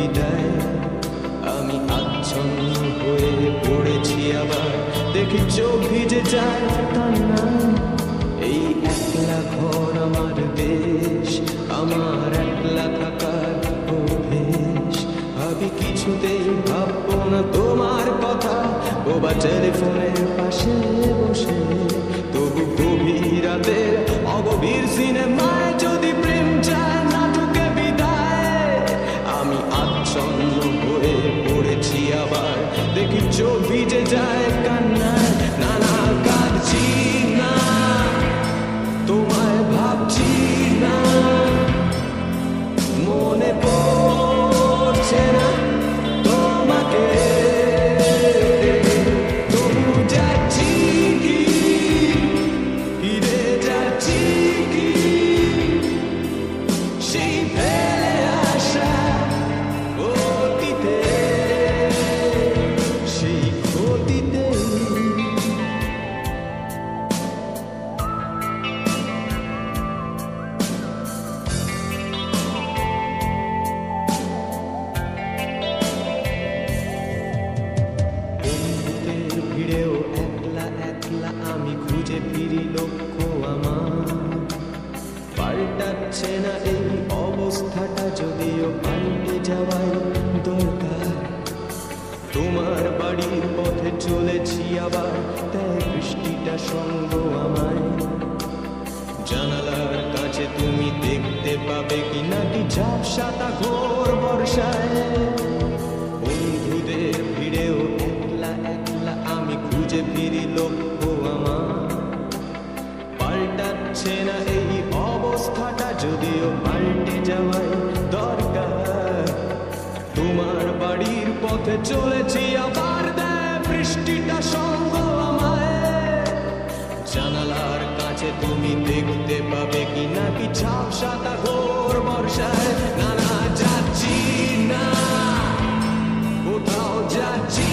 বিদায়। আমি আচ্ছন্ন হয়ে পড়েছি আবার, দেখি চোখ ভিজে যায় কান্নায়। এই একলা ঘর আমার দেশ, আমার একলা থাকার অভ্যেস। ভাবি কিছুতেই ভাববো না তোমার কথা, বোবা টেলিফোনের পাশে বসে। তবু গভীর রাতে অগভীর সিনেমায় যদি প্রেম চায় নাটকে বিদায়। আমি আচ্ছন্ন হয়ে পড়েছি আবার, দেখি চোখ ভিজে যায় কান্নায়। না না কাঁদছি না, তোমায় ভাবছি না, মনে পড়ছে না তোমাকে। তবু যাচ্ছি কি, ফিরে যাচ্ছি কি সেই ফেলে আসা অতীতে, সেই ক্ষতিতে। বন্ধুদের ভিড়েও একলা একলা আমি খুঁজে ফিরি লক্ষ্য আমার। পাল্টাচ্ছে না এই অবস্থাটা, যদিও পাল্টে যাওয়াই দরকার। তোমার বাড়ির পথে চলেছি আবার, তাই বৃষ্টিটা সঙ্গ আমায়। জানালার কাছে তুমি দেখতে পাবে কি নাকি ঝাপসাটা ঘোর বর্ষায়। বন্ধুদের ভিড়েও একলা একলা আমি খুঁজে ফিরি লক্ষ্য আমার। পাল্টাচ্ছে না এই অবস্থাটা, যদিও পাল্টে যাওয়াই দরকার। তোমার বাড়ির পথে চলেছি আবার, দেয় বৃষ্টিটা সঙ্গ আমায়। জানালার কাছে তুমি দেখতে পাবে কি নাকি ঝাপসাটা ঘোর বর্ষায়। না না যাচ্ছি না, কোথাও যাচ্ছি